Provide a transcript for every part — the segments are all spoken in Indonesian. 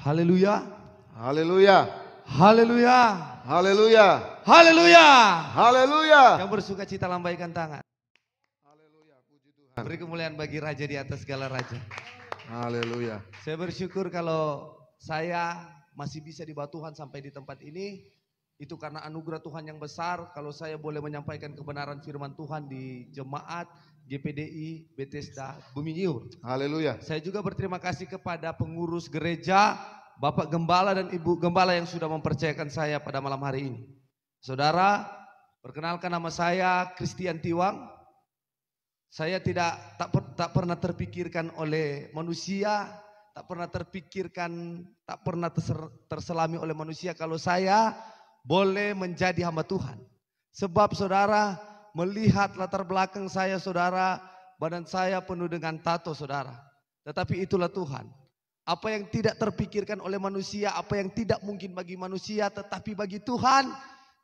Haleluya. Haleluya. Haleluya. Haleluya. Haleluya. Haleluya. Yang bersuka cita lambaikan tangan. Haleluya. Puji Tuhan. Beri kemuliaan bagi Raja di atas segala raja. Haleluya. Saya bersyukur kalau saya masih bisa dibawa Tuhan sampai di tempat ini. Itu karena anugerah Tuhan yang besar. Kalau saya boleh menyampaikan kebenaran firman Tuhan di jemaat GPDI Bethesda Buminyur. Haleluya. Saya juga berterima kasih kepada pengurus gereja, Bapak Gembala dan Ibu Gembala yang sudah mempercayakan saya pada malam hari ini. Saudara, perkenalkan nama saya Christian Tiwang. Saya tak pernah terpikirkan oleh manusia, tak pernah terpikirkan, tak pernah terselami oleh manusia kalau saya boleh menjadi hamba Tuhan. Sebab saudara melihat latar belakang saya, saudara, badan saya penuh dengan tato, saudara. Tetapi itulah Tuhan. Apa yang tidak terpikirkan oleh manusia, apa yang tidak mungkin bagi manusia, tetapi bagi Tuhan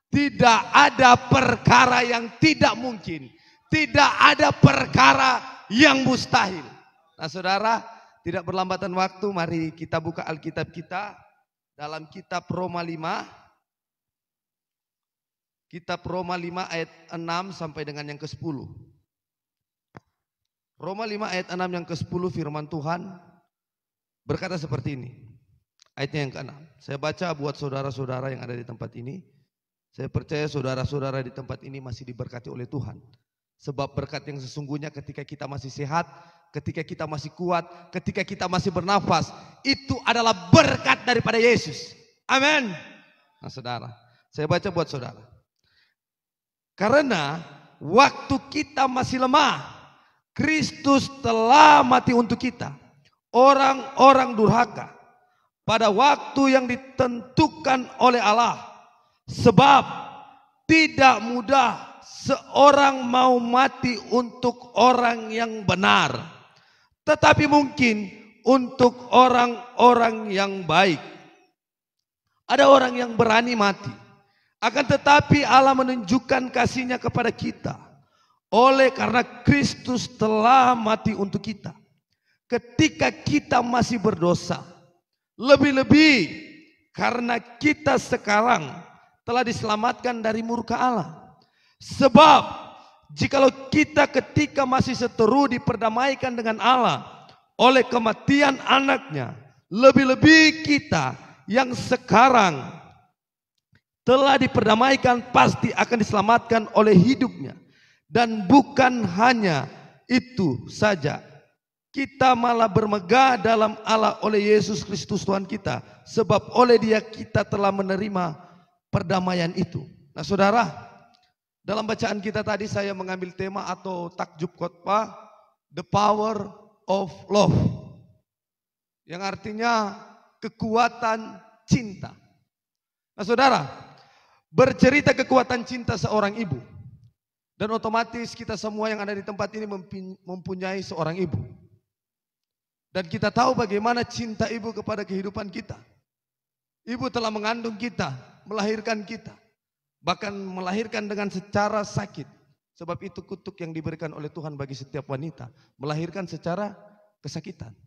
tidak ada perkara yang tidak mungkin. Tidak ada perkara yang mustahil. Nah saudara, tidak berlambatan waktu, mari kita buka Alkitab kita dalam kitab Roma 5. Kitab Roma 5 ayat 6 sampai dengan yang ke-10. Roma 5 ayat 6 yang ke-10 firman Tuhan berkata seperti ini. Ayatnya yang ke-6. Saya baca buat saudara-saudara yang ada di tempat ini. Saya percaya saudara-saudara di tempat ini masih diberkati oleh Tuhan. Sebab berkat yang sesungguhnya ketika kita masih sehat, ketika kita masih kuat, ketika kita masih bernafas, itu adalah berkat daripada Yesus. Amin. Nah saudara, saya baca buat saudara. Karena waktu kita masih lemah, Kristus telah mati untuk kita, orang-orang durhaka, pada waktu yang ditentukan oleh Allah. Sebab tidak mudah seorang mau mati untuk orang yang benar, tetapi mungkin untuk orang-orang yang baik. Ada orang yang berani mati, akan tetapi Allah menunjukkan kasih-Nya kepada kita oleh karena Kristus telah mati untuk kita ketika kita masih berdosa. Lebih-lebih karena kita sekarang telah diselamatkan dari murka Allah. Sebab jikalau kita ketika masih seteru diperdamaikan dengan Allah oleh kematian anaknya, lebih-lebih kita yang sekarang telah diperdamaikan pasti akan diselamatkan oleh hidupnya. Dan bukan hanya itu saja, kita malah bermegah dalam Allah oleh Yesus Kristus Tuhan kita. Sebab oleh Dia kita telah menerima perdamaian itu. Nah saudara, dalam bacaan kita tadi saya mengambil tema atau takjub khotbah, The Power of Love, yang artinya kekuatan cinta. Nah saudara, bercerita kekuatan cinta seorang ibu, dan otomatis kita semua yang ada di tempat ini mempunyai seorang ibu. Dan kita tahu bagaimana cinta ibu kepada kehidupan kita. Ibu telah mengandung kita, melahirkan kita, bahkan melahirkan dengan secara sakit. Sebab itu kutuk yang diberikan oleh Tuhan bagi setiap wanita, melahirkan secara kesakitan.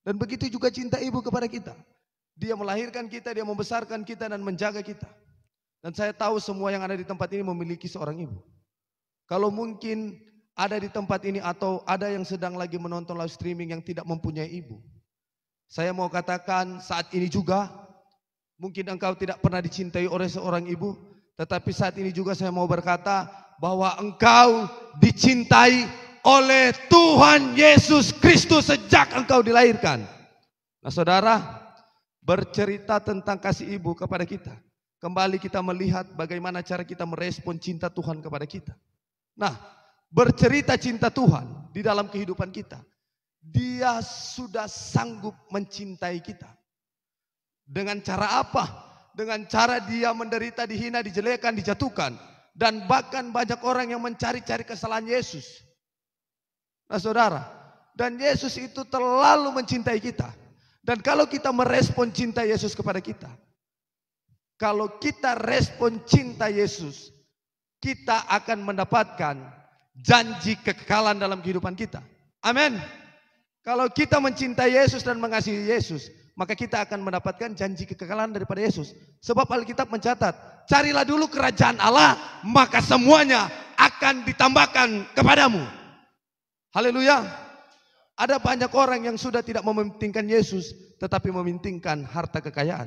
Dan begitu juga cinta ibu kepada kita. Dia melahirkan kita, dia membesarkan kita dan menjaga kita. Dan saya tahu semua yang ada di tempat ini memiliki seorang ibu. Kalau mungkin ada di tempat ini atau ada yang sedang lagi menonton live streaming yang tidak mempunyai ibu, saya mau katakan saat ini juga, mungkin engkau tidak pernah dicintai oleh seorang ibu, tetapi saat ini juga saya mau berkata bahwa engkau dicintai oleh Tuhan Yesus Kristus sejak engkau dilahirkan. Nah saudara, bercerita tentang kasih ibu kepada kita, kembali kita melihat bagaimana cara kita merespon cinta Tuhan kepada kita. Nah, bercerita cinta Tuhan di dalam kehidupan kita. Dia sudah sanggup mencintai kita. Dengan cara apa? Dengan cara dia menderita, dihina, dijelekan, dijatuhkan. Dan bahkan banyak orang yang mencari-cari kesalahan Yesus. Nah saudara, dan Yesus itu terlalu mencintai kita. Dan kalau kita merespon cinta Yesus kepada kita, kalau kita respon cinta Yesus, kita akan mendapatkan janji kekekalan dalam kehidupan kita. Amin. Kalau kita mencintai Yesus dan mengasihi Yesus, maka kita akan mendapatkan janji kekekalan daripada Yesus. Sebab Alkitab mencatat, carilah dulu kerajaan Allah, maka semuanya akan ditambahkan kepadamu. Haleluya. Ada banyak orang yang sudah tidak mementingkan Yesus, tetapi mementingkan harta kekayaan.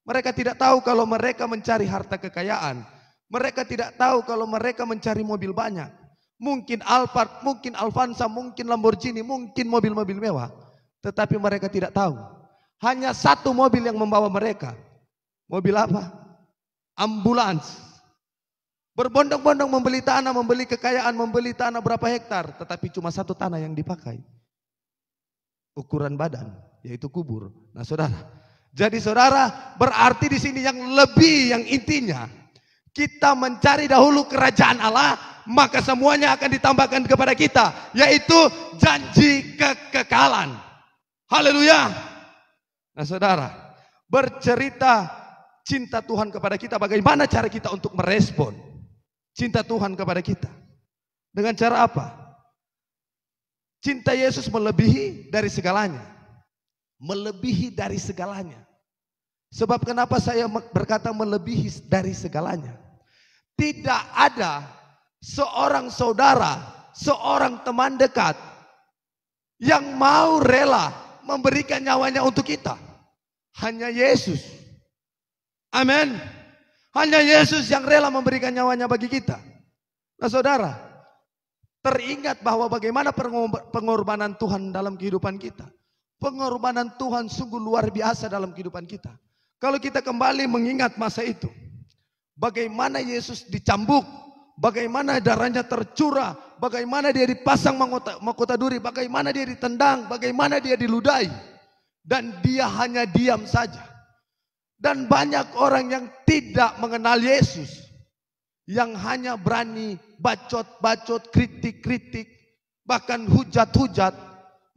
Mereka tidak tahu kalau mereka mencari harta kekayaan. Mereka tidak tahu kalau mereka mencari mobil banyak. Mungkin Alphard, mungkin Avanza, mungkin Lamborghini, mungkin mobil-mobil mewah. Tetapi mereka tidak tahu. Hanya satu mobil yang membawa mereka. Mobil apa? Ambulans. Berbondong-bondong membeli tanah, membeli kekayaan, membeli tanah berapa hektar. Tetapi cuma satu tanah yang dipakai. Ukuran badan, yaitu kubur. Nah saudara, jadi saudara berarti di sini yang lebih, yang intinya kita mencari dahulu kerajaan Allah, maka semuanya akan ditambahkan kepada kita, yaitu janji kekekalan. Haleluya. Nah saudara, bercerita cinta Tuhan kepada kita, bagaimana cara kita untuk merespon cinta Tuhan kepada kita? Dengan cara apa? Cinta Yesus melebihi dari segalanya. Melebihi dari segalanya. Sebab kenapa saya berkata melebihi dari segalanya? Tidak ada seorang saudara, seorang teman dekat yang mau rela memberikan nyawanya untuk kita. Hanya Yesus. Amin. Hanya Yesus yang rela memberikan nyawanya bagi kita. Nah saudara, teringat bahwa bagaimana pengorbanan Tuhan dalam kehidupan kita. Pengorbanan Tuhan sungguh luar biasa dalam kehidupan kita. Kalau kita kembali mengingat masa itu, bagaimana Yesus dicambuk, bagaimana darahnya tercurah, bagaimana dia dipasang mahkota duri, bagaimana dia ditendang, bagaimana dia diludahi, dan dia hanya diam saja. Dan banyak orang yang tidak mengenal Yesus, yang hanya berani bacot-bacot, kritik-kritik, bahkan hujat-hujat.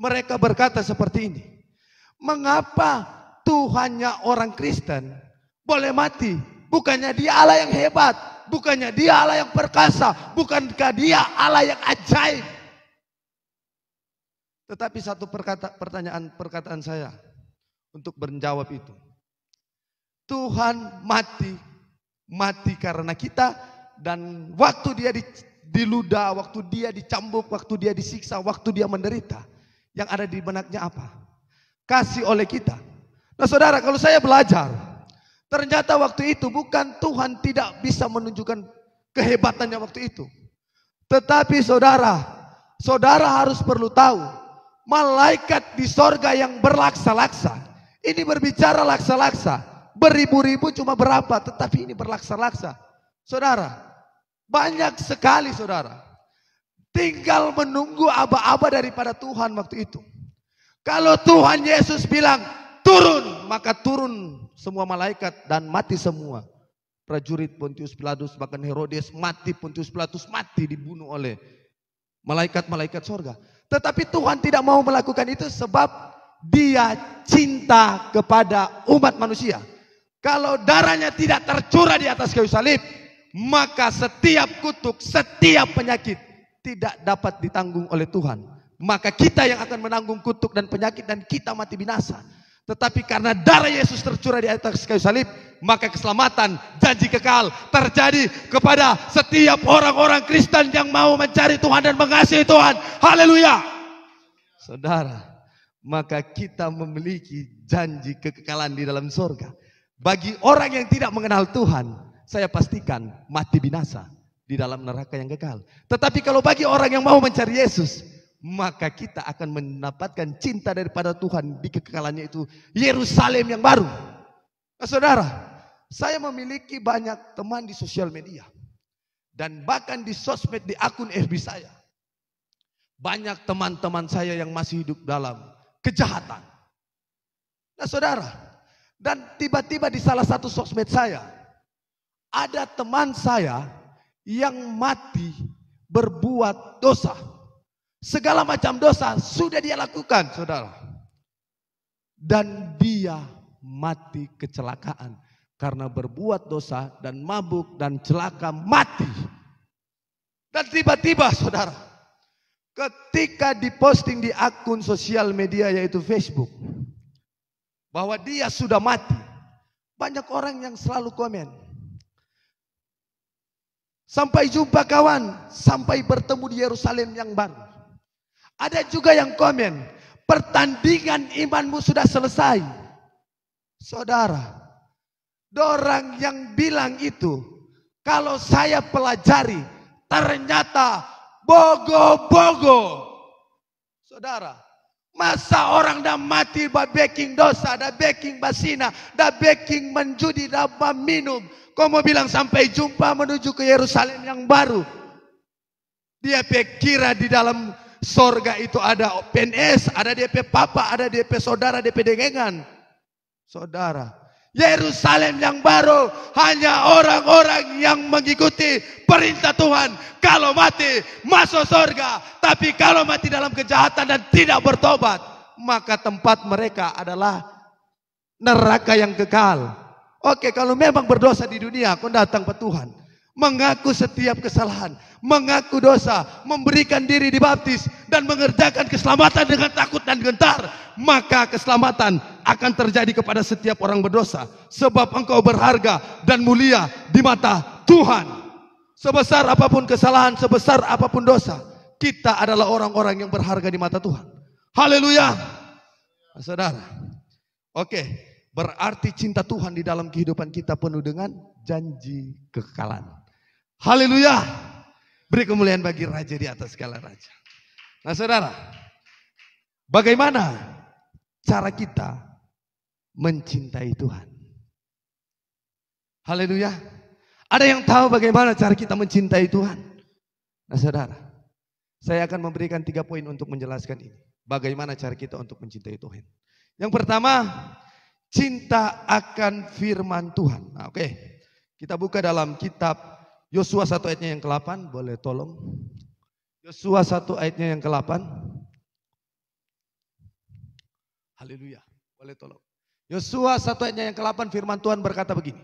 Mereka berkata seperti ini, mengapa Tuhannya orang Kristen boleh mati? Bukannya dia Allah yang hebat, bukannya dia Allah yang perkasa, bukankah dia Allah yang ajaib? Tetapi satu perkataan saya untuk menjawab itu. Tuhan mati karena kita, dan waktu dia diludah, waktu dia dicambuk, waktu dia disiksa, waktu dia menderita, yang ada di benaknya apa? Kasih oleh kita. Nah saudara, kalau saya belajar, ternyata waktu itu bukan Tuhan tidak bisa menunjukkan kehebatannya waktu itu. Tetapi saudara harus perlu tahu, malaikat di sorga yang berlaksa-laksa, ini berbicara laksa-laksa, beribu-ribu cuma berapa, tetapi ini berlaksa-laksa. Saudara, banyak sekali saudara, tinggal menunggu aba-aba daripada Tuhan waktu itu. Kalau Tuhan Yesus bilang, turun, maka turun semua malaikat dan mati semua. Prajurit Pontius Pilatus, bahkan Herodes mati, Pontius Pilatus mati, dibunuh oleh malaikat-malaikat sorga. Tetapi Tuhan tidak mau melakukan itu sebab dia cinta kepada umat manusia. Kalau darahnya tidak tercurah di atas kayu salib, maka setiap kutuk, setiap penyakit tidak dapat ditanggung oleh Tuhan. Maka kita yang akan menanggung kutuk dan penyakit, dan kita mati binasa. Tetapi karena darah Yesus tercurah di atas kayu salib, maka keselamatan, janji kekal terjadi kepada setiap orang-orang Kristen yang mau mencari Tuhan dan mengasihi Tuhan. Haleluya. Saudara, maka kita memiliki janji kekekalan di dalam surga. Bagi orang yang tidak mengenal Tuhan, saya pastikan mati binasa di dalam neraka yang kekal. Tetapi kalau bagi orang yang mau mencari Yesus, maka kita akan mendapatkan cinta daripada Tuhan di kekekalannya, itu Yerusalem yang baru. Nah, saudara, saya memiliki banyak teman di sosial media, dan bahkan di sosmed, di akun FB saya. Banyak teman-teman saya yang masih hidup dalam kejahatan. Nah saudara, dan tiba-tiba di salah satu sosmed saya, ada teman saya yang mati berbuat dosa. Segala macam dosa sudah dia lakukan, saudara. Dan dia mati kecelakaan karena berbuat dosa dan mabuk dan celaka mati. Dan tiba-tiba, saudara, ketika diposting di akun sosial media yaitu Facebook, bahwa dia sudah mati, banyak orang yang selalu komen, sampai jumpa kawan, sampai bertemu di Yerusalem yang baru. Ada juga yang komen, pertandingan imanmu sudah selesai. Saudara, dorang yang bilang itu, kalau saya pelajari, ternyata bogo-bogo. Saudara, masa orang dah mati baking dosa, dah baking basina, dah baking menjudi, dah minum. Kau mau bilang sampai jumpa menuju ke Yerusalem yang baru. Dia pikir di dalam sorga itu ada PNS, ada DP papa, ada DP saudara, DP dengengan. Saudara, Yerusalem yang baru hanya orang-orang yang mengikuti perintah Tuhan. Kalau mati masuk surga, tapi kalau mati dalam kejahatan dan tidak bertobat, maka tempat mereka adalah neraka yang kekal. Oke, kalau memang berdosa di dunia, kau datang ke Tuhan, mengaku setiap kesalahan, mengaku dosa, memberikan diri dibaptis dan mengerjakan keselamatan dengan takut dan gentar, maka keselamatan akan terjadi kepada setiap orang berdosa, sebab engkau berharga dan mulia di mata Tuhan. Sebesar apapun kesalahan, sebesar apapun dosa, kita adalah orang-orang yang berharga di mata Tuhan. Haleluya. Saudara, oke, berarti cinta Tuhan di dalam kehidupan kita penuh dengan janji kekekalan. Haleluya. Beri kemuliaan bagi Raja di atas segala raja. Nah saudara, bagaimana cara kita mencintai Tuhan? Haleluya. Ada yang tahu bagaimana cara kita mencintai Tuhan? Nah saudara, saya akan memberikan 3 poin untuk menjelaskan ini. Bagaimana cara kita untuk mencintai Tuhan. Yang pertama, cinta akan firman Tuhan. Nah, oke. Kita buka dalam kitab Yosua 1 ayatnya yang ke-8. Boleh tolong. Yosua 1 ayatnya yang ke-8. Haleluya. Boleh tolong. Yosua 1 ayatnya yang ke-8 firman Tuhan berkata begini.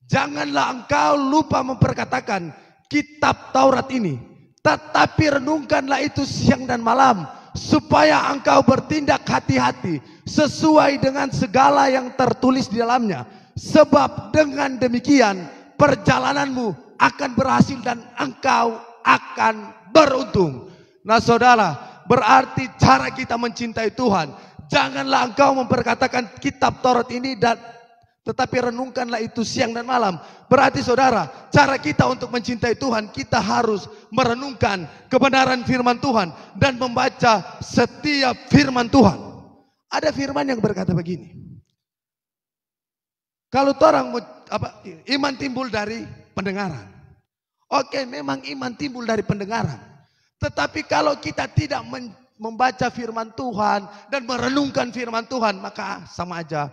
Janganlah engkau lupa memperkatakan kitab Taurat ini, tetapi renungkanlah itu siang dan malam, supaya engkau bertindak hati-hati sesuai dengan segala yang tertulis di dalamnya. Sebab dengan demikian perjalananmu akan berhasil dan engkau akan beruntung. Nah saudara, berarti cara kita mencintai Tuhan, janganlah engkau memperkatakan kitab Taurat ini tetapi renungkanlah itu siang dan malam. Berarti saudara, cara kita untuk mencintai Tuhan, kita harus merenungkan kebenaran firman Tuhan dan membaca setiap firman Tuhan. Ada firman yang berkata begini. Kalau orang iman timbul dari pendengaran. Oke, memang iman timbul dari pendengaran. Tetapi kalau kita tidak membaca firman Tuhan dan merenungkan firman Tuhan, maka sama aja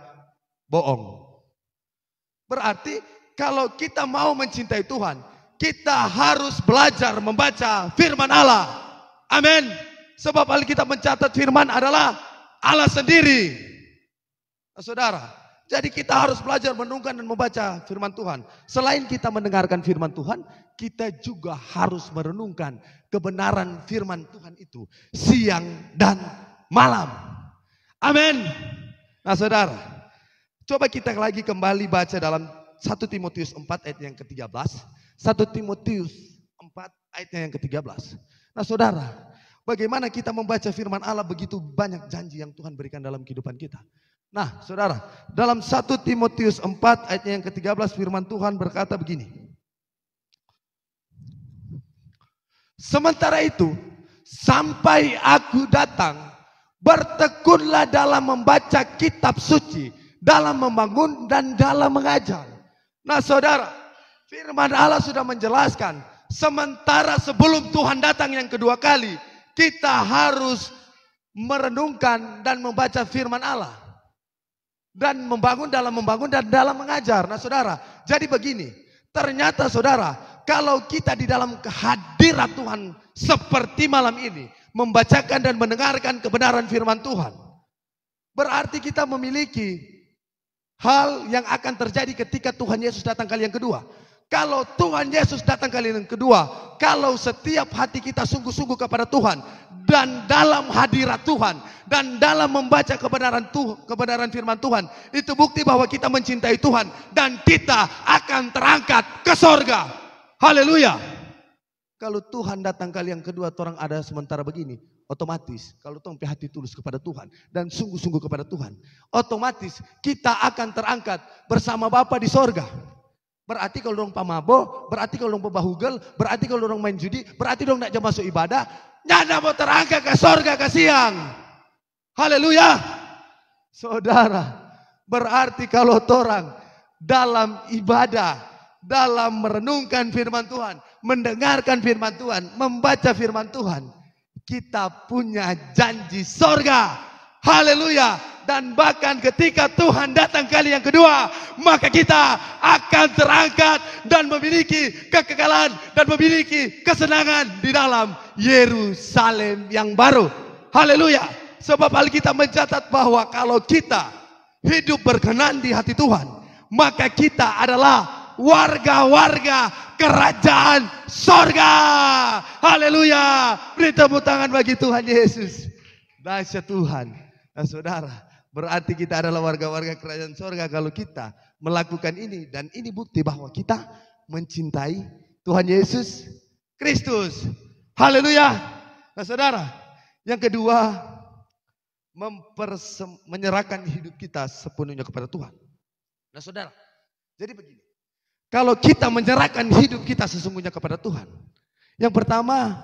bohong. Berarti kalau kita mau mencintai Tuhan, kita harus belajar membaca firman Allah. Amin. Sebab Alkitab mencatat firman adalah Allah sendiri. Nah, saudara, jadi kita harus belajar merenungkan dan membaca firman Tuhan. Selain kita mendengarkan firman Tuhan, kita juga harus merenungkan kebenaran firman Tuhan itu siang dan malam. Amin. Nah saudara, coba kita lagi kembali baca dalam 1 Timotius 4 ayat yang ke-13. 1 Timotius 4 ayatnya yang ke-13. Nah saudara, bagaimana kita membaca firman Allah, begitu banyak janji yang Tuhan berikan dalam kehidupan kita. Nah saudara, dalam 1 Timotius 4 ayatnya yang ke-13 firman Tuhan berkata begini. Sementara itu, sampai aku datang, bertekunlah dalam membaca kitab suci, dalam membangun dan dalam mengajar. Nah saudara, firman Allah sudah menjelaskan, sementara sebelum Tuhan datang yang kedua kali, kita harus merenungkan dan membaca firman Allah. Dan membangun dan dalam mengajar. Nah saudara, jadi begini, ternyata saudara, kalau kita di dalam kehadirat Tuhan seperti malam ini, membacakan dan mendengarkan kebenaran firman Tuhan, berarti kita memiliki hal yang akan terjadi ketika Tuhan Yesus datang kali yang kedua. Kalau Tuhan Yesus datang kali yang kedua, kalau setiap hati kita sungguh-sungguh kepada Tuhan dan dalam hadirat Tuhan dan dalam membaca kebenaran firman Tuhan, itu bukti bahwa kita mencintai Tuhan dan kita akan terangkat ke sorga. Haleluya. Kalau Tuhan datang kali yang kedua, orang ada sementara begini, otomatis kalau tong hati tulus kepada Tuhan dan sungguh-sungguh kepada Tuhan, otomatis kita akan terangkat bersama Bapa di sorga. Berarti kalau dong pamabo, berarti kalau dong pebahugel, berarti kalau dong main judi, berarti dong nak masuk ibadah, nyanda mau terangkat ke sorga ke siang. Haleluya. Saudara, berarti kalau orang dalam ibadah, dalam merenungkan firman Tuhan, mendengarkan firman Tuhan, membaca firman Tuhan, kita punya janji sorga. Haleluya. Dan bahkan ketika Tuhan datang kali yang kedua, maka kita akan terangkat dan memiliki kekekalan dan memiliki kesenangan di dalam Yerusalem yang baru. Haleluya. Sebab Alkitab mencatat bahwa kalau kita hidup berkenan di hati Tuhan, maka kita adalah warga-warga kerajaan sorga. Haleluya. Beri tepuk tangan bagi Tuhan Yesus. Dahsyat Tuhan. Nah, saudara, berarti kita adalah warga-warga kerajaan sorga kalau kita melakukan ini. Dan ini bukti bahwa kita mencintai Tuhan Yesus Kristus. Haleluya. Nah, saudara, yang kedua, menyerahkan hidup kita sepenuhnya kepada Tuhan. Nah, saudara, jadi begini. Kalau kita menyerahkan hidup kita sesungguhnya kepada Tuhan, yang pertama,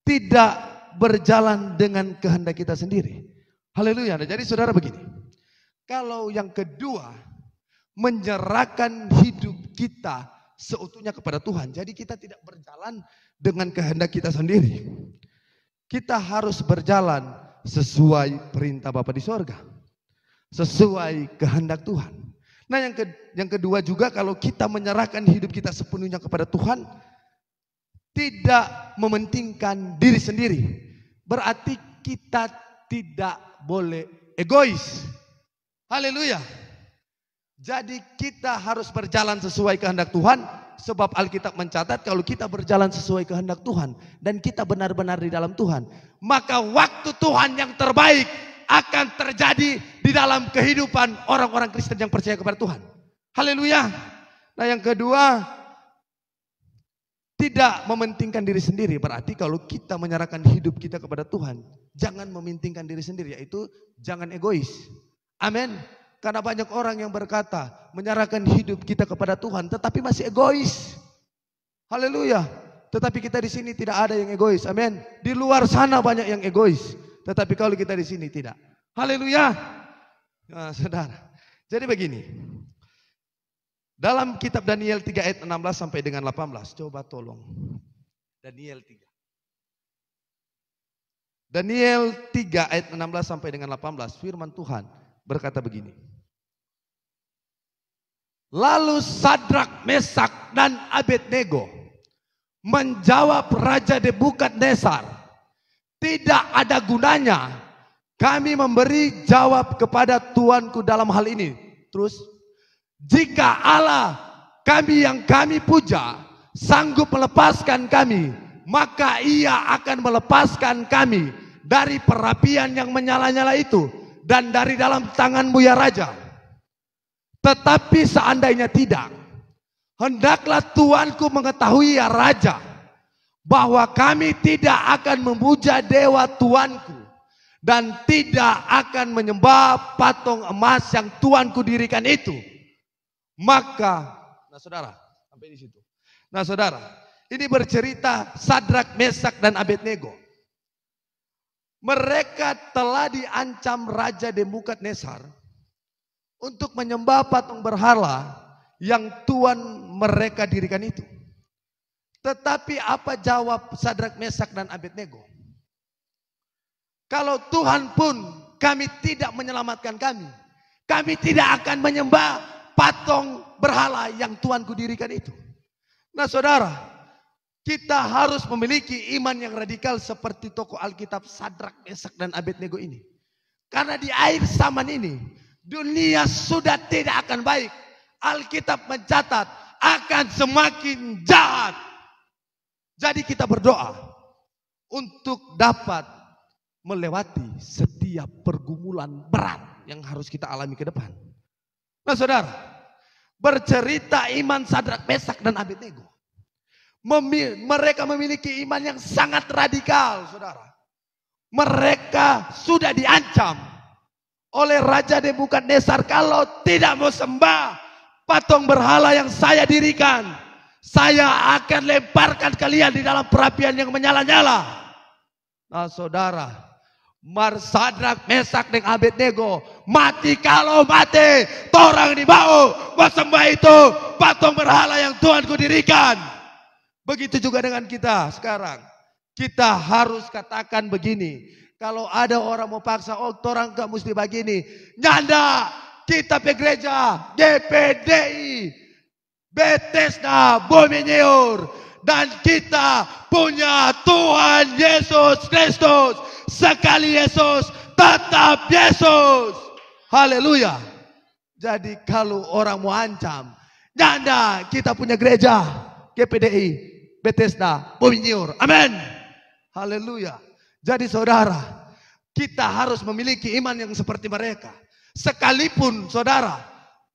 tidak berjalan dengan kehendak kita sendiri. Haleluya. Nah, jadi saudara begini. Kalau yang kedua, menyerahkan hidup kita seutuhnya kepada Tuhan. Jadi kita tidak berjalan dengan kehendak kita sendiri. Kita harus berjalan sesuai perintah Bapa di sorga. Sesuai kehendak Tuhan. Nah, yang kedua juga, kalau kita menyerahkan hidup kita sepenuhnya kepada Tuhan, tidak mementingkan diri sendiri. Berarti kita tidak boleh egois. Haleluya. Jadi kita harus berjalan sesuai kehendak Tuhan. Sebab Alkitab mencatat kalau kita berjalan sesuai kehendak Tuhan dan kita benar-benar di dalam Tuhan, maka waktu Tuhan yang terbaik akan terjadi di dalam kehidupan orang-orang Kristen yang percaya kepada Tuhan. Haleluya. Nah, yang kedua, tidak mementingkan diri sendiri. Berarti kalau kita menyerahkan hidup kita kepada Tuhan, jangan mementingkan diri sendiri, yaitu jangan egois. Amin. Karena banyak orang yang berkata menyerahkan hidup kita kepada Tuhan tetapi masih egois. Haleluya. Tetapi kita di sini tidak ada yang egois. Amin. Di luar sana banyak yang egois, tetapi kalau kita di sini tidak. Haleluya. Nah, saudara. Jadi begini. Dalam kitab Daniel 3 ayat 16 sampai dengan 18. Coba tolong. Daniel 3. Daniel 3 ayat 16 sampai dengan 18. Firman Tuhan berkata begini. Lalu Sadrak, Mesak dan Abednego menjawab Raja Nebukadnezar, tidak ada gunanya kami memberi jawab kepada tuanku dalam hal ini. Terus, jika Allah kami yang kami puja sanggup melepaskan kami, maka ia akan melepaskan kami dari perapian yang menyala-nyala itu dan dari dalam tanganmu ya Raja. Tetapi seandainya tidak, hendaklah tuanku mengetahui ya Raja, bahwa kami tidak akan memuja dewa tuanku dan tidak akan menyembah patung emas yang tuanku dirikan itu. Maka, nah saudara, sampai di situ. Nah saudara, ini bercerita Sadrak, Mesak dan Abednego. Mereka telah diancam Raja Nebukadnezar untuk menyembah patung berhala yang Tuhan mereka dirikan itu. Tetapi apa jawab Sadrak, Mesak dan Abednego? Kalau Tuhan pun kami tidak menyelamatkan kami, kami tidak akan menyembah patung berhala yang Tuhanku dirikan itu. Nah saudara, kita harus memiliki iman yang radikal seperti tokoh Alkitab Sadrak, Mesak dan Abednego ini. Karena di akhir zaman ini dunia sudah tidak akan baik. Alkitab mencatat akan semakin jahat. Jadi kita berdoa untuk dapat melewati setiap pergumulan berat yang harus kita alami ke depan. Nah saudara, bercerita iman Sadrak, Mesak dan Abednego. Mereka memiliki iman yang sangat radikal, saudara. Mereka sudah diancam oleh Raja Nebukadnezar, kalau tidak mau sembah patung berhala yang saya dirikan, saya akan lemparkan kalian di dalam perapian yang menyala-nyala. Nah saudara, Sadrak, Mesak dan Abednego mati. Kalau mati, torang dibawa mau sembah itu patung berhala yang Tuhan ku dirikan. Begitu juga dengan kita sekarang. Kita harus katakan begini. Kalau ada orang mau paksa, oh torang gak mesti begini. Nyanda, kita pe gereja GPDI Bethesda Bomineur, dan kita punya Tuhan Yesus Kristus. Sekali Yesus, tetap Yesus. Haleluya. Jadi kalau orang mau ancam, nyanda, kita punya gereja GPDI Bethesda Bomineur. Amin. Haleluya. Jadi saudara, kita harus memiliki iman yang seperti mereka. Sekalipun saudara,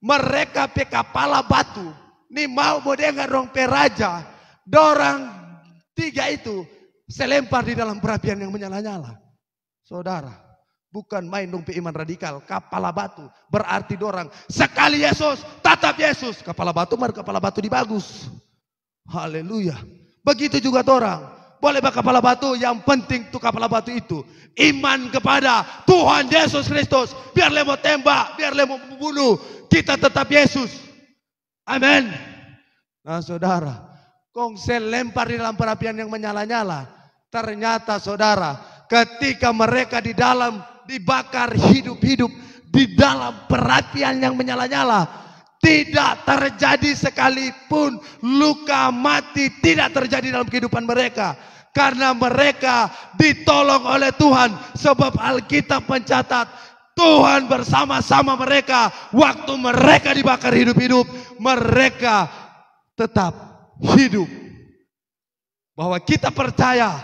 mereka pe kepala batu, nih mau dengar dong pe raja, dorang tiga itu selempar di dalam perapian yang menyala-nyala. Saudara, bukan main dong pe iman radikal, kepala batu. Berarti dorang sekali Yesus, tetap Yesus. Kepala batu dibagus. Haleluya. Begitu juga orang, boleh kepala batu, yang penting tuh kepala batu itu iman kepada Tuhan Yesus Kristus. Biar le mau tembak, biar le mau bunuh, kita tetap Yesus. Amin. Nah saudara, kongsel lempar di dalam perapian yang menyala-nyala. Ternyata saudara, ketika mereka di dalam dibakar hidup-hidup di dalam perapian yang menyala-nyala, tidak terjadi sekalipun luka mati, tidak terjadi dalam kehidupan mereka. Karena mereka ditolong oleh Tuhan. Sebab Alkitab mencatat, Tuhan bersama-sama mereka. Waktu mereka dibakar hidup-hidup, mereka tetap hidup. Bahwa kita percaya,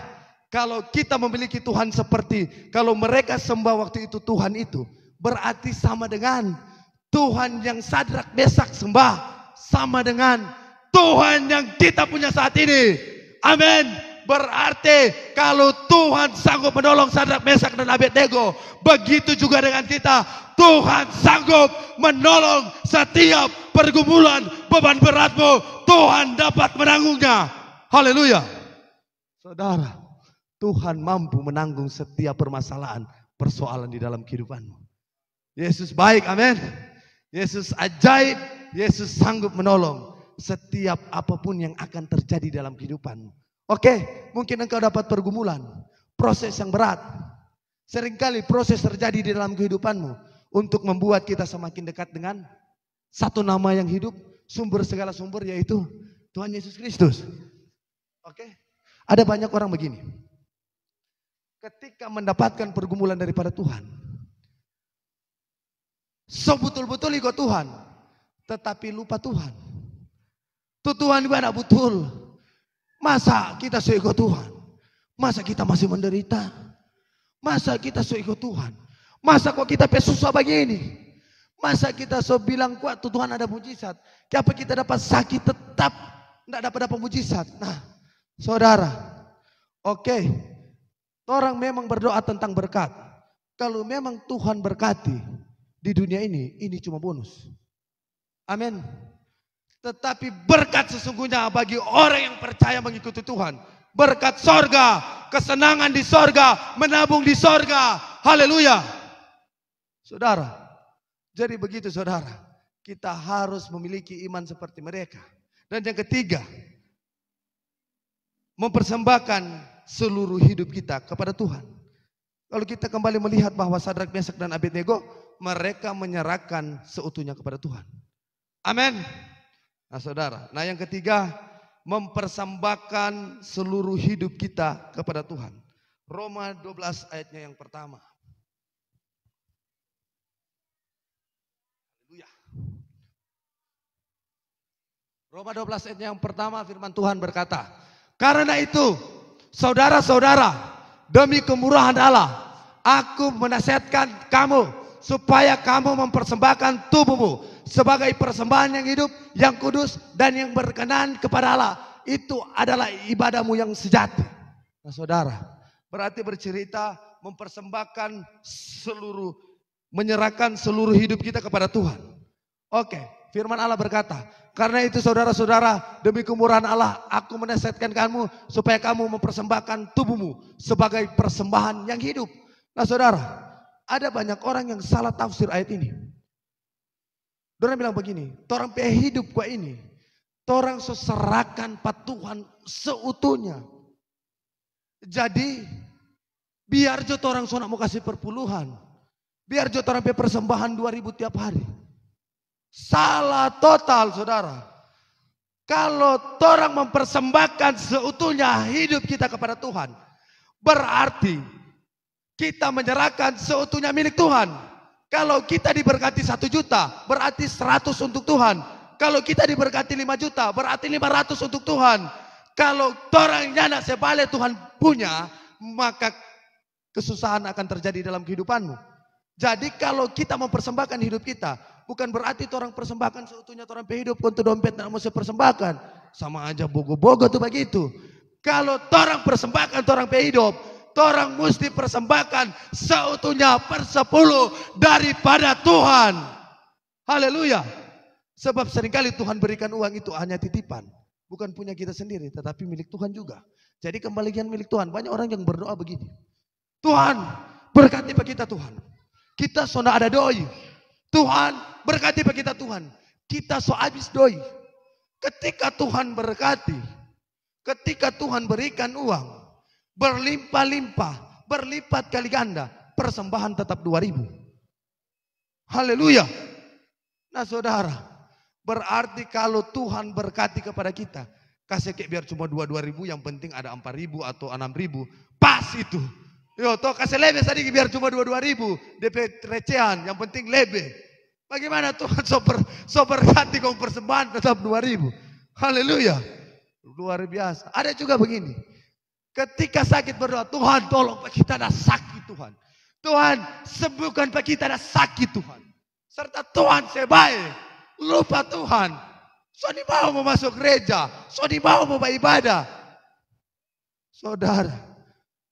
kalau kita memiliki Tuhan seperti, kalau mereka sembah waktu itu Tuhan itu, berarti sama dengan Tuhan yang Sadrak, Mesak sembah, sama dengan Tuhan yang kita punya saat ini. Amin. Berarti kalau Tuhan sanggup menolong Sadrak, Mesak dan Abednego, begitu juga dengan kita. Tuhan sanggup menolong setiap pergumulan, beban beratmu. Tuhan dapat menanggungnya. Haleluya. Saudara, Tuhan mampu menanggung setiap permasalahan, persoalan di dalam kehidupanmu. Yesus baik, amin. Yesus ajaib, Yesus sanggup menolong setiap apapun yang akan terjadi dalam kehidupanmu. Oke, mungkin engkau dapat pergumulan, proses yang berat. Seringkali proses terjadi di dalam kehidupanmu untuk membuat kita semakin dekat dengan satu nama yang hidup, sumber segala sumber, yaitu Tuhan Yesus Kristus. Oke, ada banyak orang begini. Ketika mendapatkan pergumulan daripada Tuhan, so betul-betul ikut Tuhan, tetapi lupa Tuhan. Tuhan juga tidak betul. Masa kita so ikut Tuhan? Masa kita masih menderita? Masa kita so ikut Tuhan? Masa kok kita susah begini? Masa kita so bilang kuat Tuhan ada mujizat? Kenapa kita dapat sakit tetap tidak dapat mujizat? Nah saudara, oke, orang memang berdoa tentang berkat. Kalau memang Tuhan berkati di dunia ini cuma bonus. Amin. Tetapi berkat sesungguhnya bagi orang yang percaya mengikuti Tuhan. Berkat sorga, kesenangan di sorga, menabung di sorga. Haleluya. Saudara, jadi begitu saudara. Kita harus memiliki iman seperti mereka. Dan yang ketiga, mempersembahkan seluruh hidup kita kepada Tuhan. Kalau kita kembali melihat bahwa Sadrak, Mesak dan Abednego, mereka menyerahkan seutuhnya kepada Tuhan. Amin. Nah saudara, nah yang ketiga, mempersembahkan seluruh hidup kita kepada Tuhan. Roma 12 ayatnya yang pertama. Haleluya. Roma 12 ayat yang pertama firman Tuhan berkata, karena itu saudara-saudara, demi kemurahan Allah, aku menasihatkan kamu supaya kamu mempersembahkan tubuhmu sebagai persembahan yang hidup, yang kudus, dan yang berkenan kepada Allah. Itu adalah ibadahmu yang sejati. Nah saudara, berarti bercerita mempersembahkan menyerahkan seluruh hidup kita kepada Tuhan. Oke, firman Allah berkata, karena itu saudara-saudara, demi kemurahan Allah, aku menasihatkan kamu supaya kamu mempersembahkan tubuhmu sebagai persembahan yang hidup. Nah saudara, ada banyak orang yang salah tafsir ayat ini. Dorang bilang begini, torang pe hidup gua ini, torang seserakan pat Tuhan seutuhnya. Jadi, biar jo torang sonak mau kasih perpuluhan, biar jo torang pe persembahan 2.000 tiap hari. Salah total saudara. Kalau torang mempersembahkan seutuhnya hidup kita kepada Tuhan, berarti kita menyerahkan seutuhnya milik Tuhan. Kalau kita diberkati 1 juta, berarti 100 untuk Tuhan. Kalau kita diberkati 5 juta, berarti 500 untuk Tuhan. Kalau torang nyana sebalik Tuhan punya, maka kesusahan akan terjadi dalam kehidupanmu. Jadi kalau kita mempersembahkan hidup kita, bukan berarti orang persembahkan seutuhnya orang hidup untuk dompet nak mau persembahkan. Sama aja bogo-bogo tuh begitu. Kalau orang persembahkan orang hidup, orang mesti persembahkan seutuhnya 1/10 daripada Tuhan. Haleluya. Sebab seringkali Tuhan berikan uang itu hanya titipan. Bukan punya kita sendiri, tetapi milik Tuhan juga. Jadi kembalian milik Tuhan. Banyak orang yang berdoa begini. Tuhan, berkati bagi kita Tuhan. Kita sudah ada doi. Tuhan, berkati bagi kita Tuhan. Kita so habis doi. Ketika Tuhan berkati, ketika Tuhan berikan uang, berlimpah-limpah, berlipat kali ganda, persembahan tetap 2.000. Haleluya. Nah saudara, berarti kalau Tuhan berkati kepada kita, kasih kayak biar cuma 2.000, yang penting ada 4.000 atau 6.000, pas itu. Yo, toh kasih lebih tadi biar cuma 2.000, DP recehan, yang penting lebih. Bagaimana Tuhan so berkati kau persembahan tetap 2.000. Haleluya. Luar biasa. Ada juga begini. Ketika sakit berdoa, Tuhan tolong Pak kita ada sakit Tuhan. Tuhan sembuhkan Pak kita ada sakit Tuhan. Serta Tuhan sebaik. Lupa Tuhan. So di mau masuk gereja. So di mau beribadah. Saudara,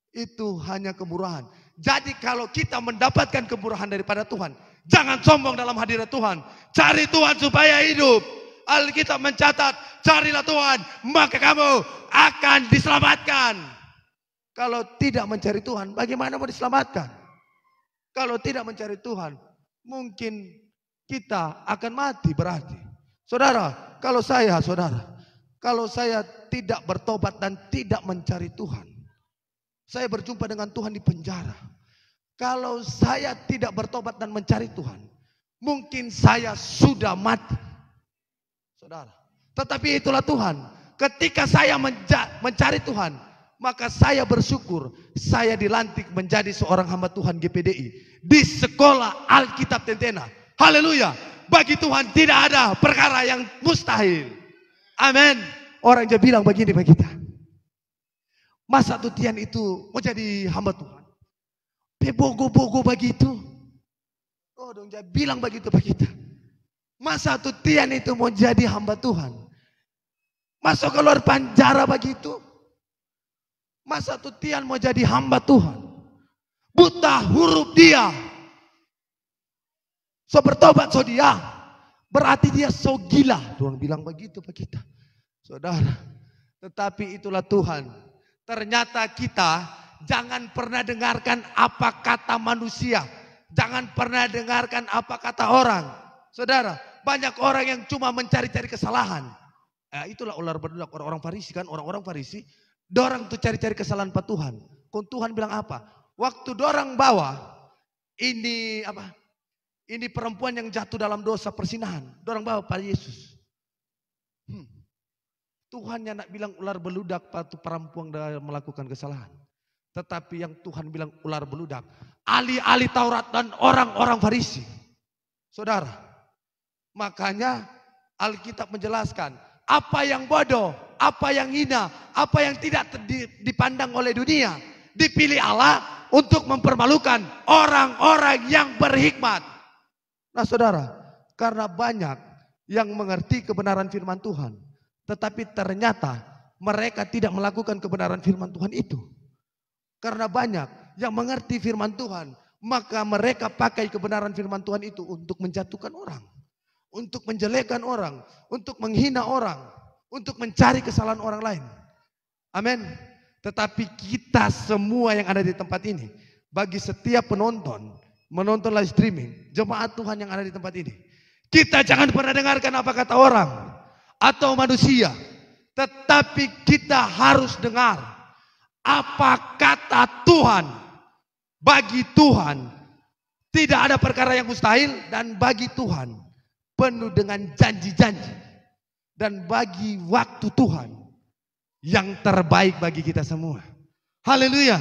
itu hanya kemurahan. Jadi kalau kita mendapatkan kemurahan daripada Tuhan, jangan sombong dalam hadirat Tuhan. Cari Tuhan supaya hidup. Alkitab mencatat, carilah Tuhan, maka kamu akan diselamatkan. Kalau tidak mencari Tuhan, bagaimana mau diselamatkan? Kalau tidak mencari Tuhan, mungkin kita akan mati berarti. Saudara, kalau saya tidak bertobat dan tidak mencari Tuhan, saya berjumpa dengan Tuhan di penjara. Kalau saya tidak bertobat dan mencari Tuhan, mungkin saya sudah mati. Saudara, tetapi itulah Tuhan. Ketika saya mencari Tuhan, maka saya bersyukur saya dilantik menjadi seorang hamba Tuhan GPDI di sekolah Alkitab Tentena. Haleluya. Bagi Tuhan tidak ada perkara yang mustahil. Amin. Orang dia bilang begini bagi kita. Masa Tutian itu mau jadi hamba Tuhan? Bogo-bogo begitu. Oh dong, dia bilang begitu bagi kita. Masa Tutian itu mau jadi hamba Tuhan? Masuk keluar penjara begitu? Masa Tutian mau jadi hamba Tuhan? Buta huruf dia. So bertobat so dia. Berarti dia so gila. Tuhan bilang begitu bagi kita. Saudara, tetapi itulah Tuhan. Ternyata kita jangan pernah dengarkan apa kata manusia. Jangan pernah dengarkan apa kata orang. Saudara, banyak orang yang cuma mencari-cari kesalahan. Itulah ular beludak orang-orang Farisi kan. Orang-orang Farisi, dorang tuh cari-cari kesalahan Pak Tuhan. Kau Tuhan bilang apa? Waktu dorang bawa, ini apa? Ini perempuan yang jatuh dalam dosa persinahan. Dorang bawa pada Yesus. Tuhan yang nak bilang ular beludak patu perempuan dalam melakukan kesalahan. Tetapi yang Tuhan bilang ular beludak, ahli-ahli Taurat dan orang-orang Farisi. Saudara, makanya Alkitab menjelaskan, apa yang bodoh, apa yang hina, apa yang tidak dipandang oleh dunia, dipilih Allah untuk mempermalukan orang-orang yang berhikmat. Nah saudara, karena banyak yang mengerti kebenaran firman Tuhan, tetapi ternyata mereka tidak melakukan kebenaran firman Tuhan itu. Karena banyak yang mengerti firman Tuhan, maka mereka pakai kebenaran firman Tuhan itu untuk menjatuhkan orang, untuk menjelekkan orang, untuk menghina orang, untuk mencari kesalahan orang lain. Amin. Tetapi kita semua yang ada di tempat ini, bagi setiap penonton, menonton live streaming, jemaat Tuhan yang ada di tempat ini, kita jangan pernah dengarkan apa kata orang atau manusia, tetapi kita harus dengar apa kata Tuhan. Bagi Tuhan tidak ada perkara yang mustahil, dan bagi Tuhan penuh dengan janji-janji, dan bagi waktu Tuhan yang terbaik bagi kita semua. Haleluya.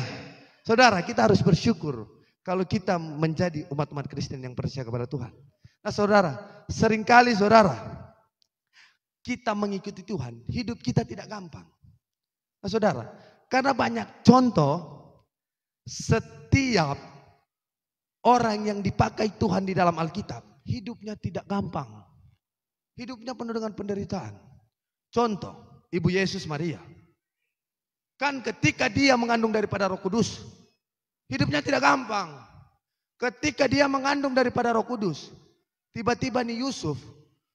Saudara, kita harus bersyukur kalau kita menjadi umat-umat Kristen yang percaya kepada Tuhan. Nah saudara, seringkali saudara, kita mengikuti Tuhan, hidup kita tidak gampang. Nah saudara, karena banyak contoh, setiap orang yang dipakai Tuhan di dalam Alkitab, hidupnya tidak gampang. Hidupnya penuh dengan penderitaan. Contoh, Ibu Yesus Maria. Kan ketika dia mengandung daripada Roh Kudus, hidupnya tidak gampang. Ketika dia mengandung daripada Roh Kudus, tiba-tiba nih Yusuf,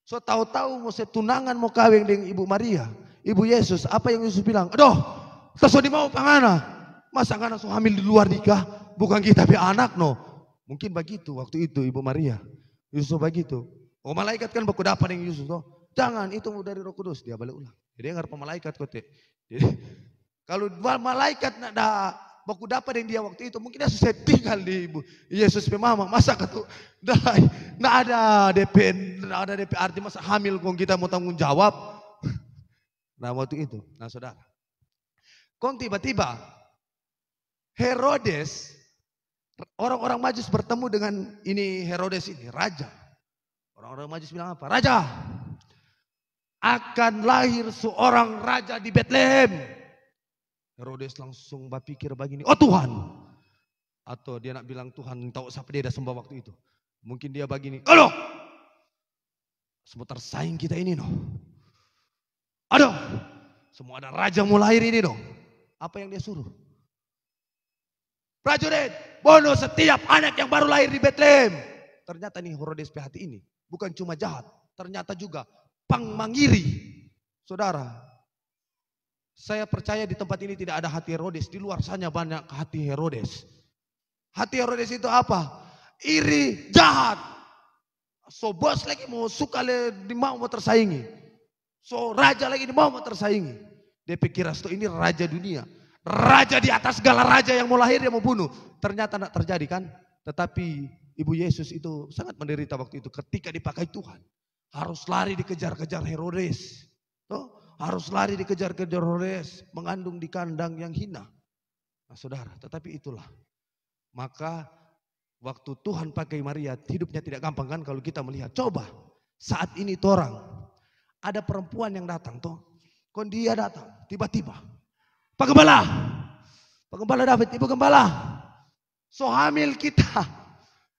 so tahu-tahu mau setunangan, mau kawin dengan Ibu Maria, Ibu Yesus. Apa yang Yusuf bilang? Aduh, so di mau pangana. Masa ngana so hamil di luar nikah? Bukan kita punya anak no. Mungkin begitu waktu itu Ibu Maria. Yusuf begitu. Oh malaikat kan baku dapat dengan Yusuf. No? Jangan, itu dari Roh Kudus. Dia balik ulang. Jadi ngarep malaikat kote. Jadi kalau malaikat nak baku dapat dengan dia waktu itu, mungkin dia susah tinggal di Ibu Yesus pe mama. Masa katu nak ada DP arti masa hamil kong kita mau tanggung jawab. Nah waktu itu, nah saudara, kong tiba-tiba Herodes, orang-orang Majus bertemu dengan ini Herodes ini, raja. Orang-orang Majus bilang apa? Raja, akan lahir seorang raja di Bethlehem. Herodes langsung berpikir begini, oh Tuhan. Atau dia nak bilang Tuhan, tahu siapa dia dah sembah waktu itu. Mungkin dia begini, aduh, semua tersaing kita ini no. Aduh, semua ada raja mau lahir ini dong. Apa yang dia suruh? Prajurit, bunuh setiap anak yang baru lahir di Bethlehem. Ternyata nih Herodes PHT ini bukan cuma jahat, ternyata juga pangmangiri. Saudara, saya percaya di tempat ini tidak ada hati Herodes, di luar sana banyak hati Herodes. Hati Herodes itu apa? Iri, jahat. So bos lagi mau suka mau tersaingi. So raja lagi mau tersaingi. Dia pikir ini raja dunia. Raja di atas segala raja yang mau lahir dia mau bunuh. Ternyata tidak terjadi kan. Tetapi Ibu Yesus itu sangat menderita waktu itu ketika dipakai Tuhan. Harus lari dikejar-kejar Herodes. Harus lari dikejar-kejar Herodes. Mengandung di kandang yang hina. Nah saudara, tetapi itulah. Maka waktu Tuhan pakai Maria, hidupnya tidak gampang kan kalau kita melihat. Coba saat ini tuh orang, ada perempuan yang datang tuh. Kon dia datang, tiba-tiba. Pak Gembala David, Ibu Gembala. So hamil kita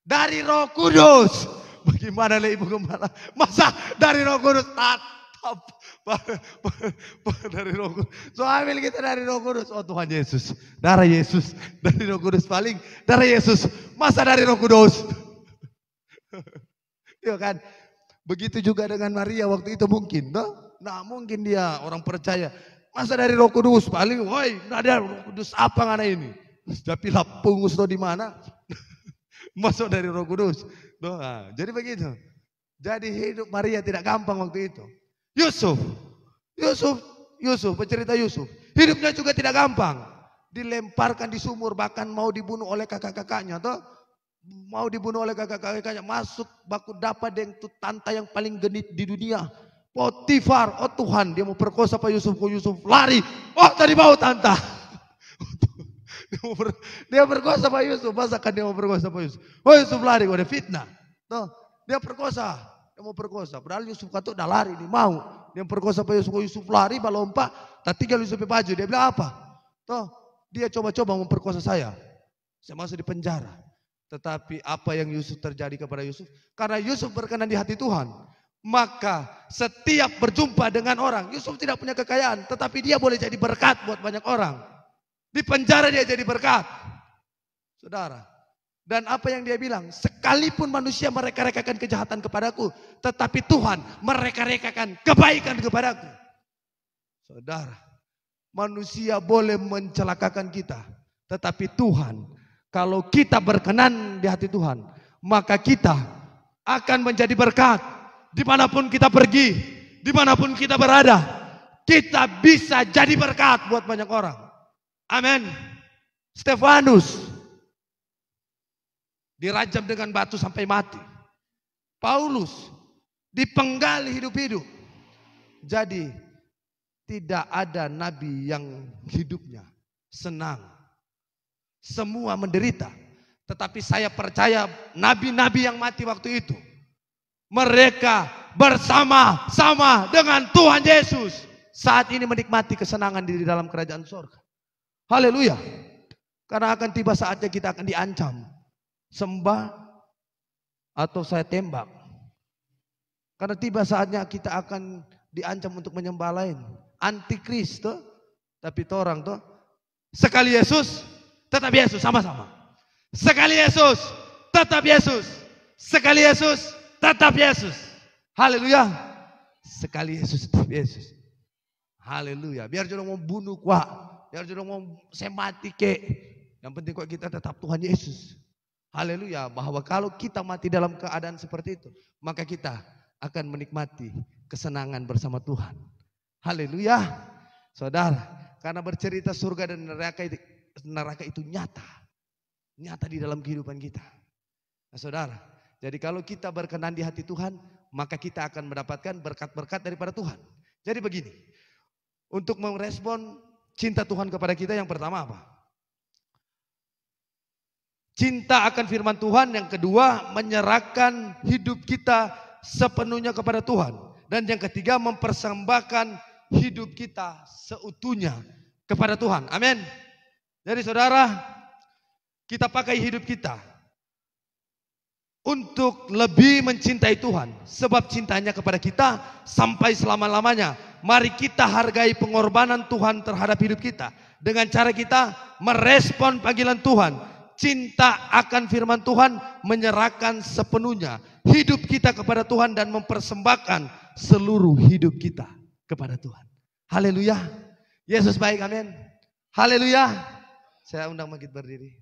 dari Roh Kudus. Bagaimana lah Ibu Gembala? Masa dari Roh Kudus? Tatap. Dari Roh Kudus. So hamil kita dari Roh Kudus. Oh Tuhan Yesus. Darah Yesus. Dari Roh Kudus paling. Darah Yesus. Masa dari Roh Kudus? Iya kan? Begitu juga dengan Maria waktu itu mungkin. Nah mungkin dia orang percaya. Masa dari Roh Kudus paling, woi, ada Roh Kudus apa ngana ini? Tapi lapungus di mana? Masuk dari Roh Kudus. Nah, jadi begitu. Jadi hidup Maria tidak gampang waktu itu. Yusuf, bercerita Yusuf. Hidupnya juga tidak gampang. Dilemparkan di sumur, bahkan mau dibunuh oleh kakak-kakaknya. Mau dibunuh oleh kakak-kakaknya. Masuk baku dapat dengan tanta yang paling genit di dunia. Potifar, oh Tuhan, dia mau perkosa Pak Yusuf, Yusuf lari, oh tadi mau tanta. Dia perkosa Pak Yusuf, masa kan dia mau perkosa Pak Yusuf? Oh Yusuf lari, ada fitnah. Dia perkosa, dia mau perkosa. Padahal Yusuf kata udah lari, dia mau. Dia perkosa Pak Yusuf, Yusuf lari, balompa, tak tinggal Yusuf baju. Dia bilang apa? Toh, dia coba-coba memperkosa saya masuk di penjara. Tetapi apa yang Yusuf terjadi kepada Yusuf? Karena Yusuf berkenan di hati Tuhan. Maka setiap berjumpa dengan orang, Yusuf tidak punya kekayaan, tetapi dia boleh jadi berkat buat banyak orang. Di penjara dia jadi berkat. Saudara. Dan apa yang dia bilang? Sekalipun manusia mereka-rekakan kejahatan kepadaku, tetapi Tuhan mereka-rekakan kebaikan kepadaku. Saudara. Manusia boleh mencelakakan kita, tetapi Tuhan, kalau kita berkenan di hati Tuhan, maka kita akan menjadi berkat. Dimanapun kita pergi, dimanapun kita berada, kita bisa jadi berkat buat banyak orang. Amin. Stefanus dirajam dengan batu sampai mati. Paulus dipenggal hidup-hidup. Jadi tidak ada nabi yang hidupnya senang. Semua menderita. Tetapi saya percaya nabi-nabi yang mati waktu itu, mereka bersama-sama dengan Tuhan Yesus saat ini menikmati kesenangan di dalam kerajaan surga. Haleluya. Karena akan tiba saatnya kita akan diancam. Sembah atau saya tembak. Karena tiba saatnya kita akan diancam untuk menyembah lain. Antikris tuh. Tapi itu orang tuh. Sekali Yesus, tetap Yesus sama-sama. Sekali Yesus, tetap Yesus. Sekali Yesus, tetap Yesus. Haleluya. Sekali Yesus, tetap Yesus. Haleluya. Biar jodoh mau bunuh kuat. Biar jodoh mau saya mati kek. Yang penting kok kita tetap Tuhan Yesus. Haleluya. Bahwa kalau kita mati dalam keadaan seperti itu, maka kita akan menikmati kesenangan bersama Tuhan. Haleluya. Saudara, karena bercerita surga dan neraka itu nyata. Nyata di dalam kehidupan kita. Nah, saudara, jadi kalau kita berkenan di hati Tuhan, maka kita akan mendapatkan berkat-berkat daripada Tuhan. Jadi begini, untuk merespon cinta Tuhan kepada kita, yang pertama apa? Cinta akan firman Tuhan. Yang kedua, menyerahkan hidup kita sepenuhnya kepada Tuhan. Dan yang ketiga, mempersembahkan hidup kita seutuhnya kepada Tuhan. Amin. Jadi saudara, kita pakai hidup kita untuk lebih mencintai Tuhan. Sebab cintanya kepada kita sampai selama-lamanya. Mari kita hargai pengorbanan Tuhan terhadap hidup kita. Dengan cara kita merespon panggilan Tuhan. Cinta akan firman Tuhan, menyerahkan sepenuhnya hidup kita kepada Tuhan dan mempersembahkan seluruh hidup kita kepada Tuhan. Haleluya. Yesus baik, amin. Haleluya. Saya undang bangkit berdiri.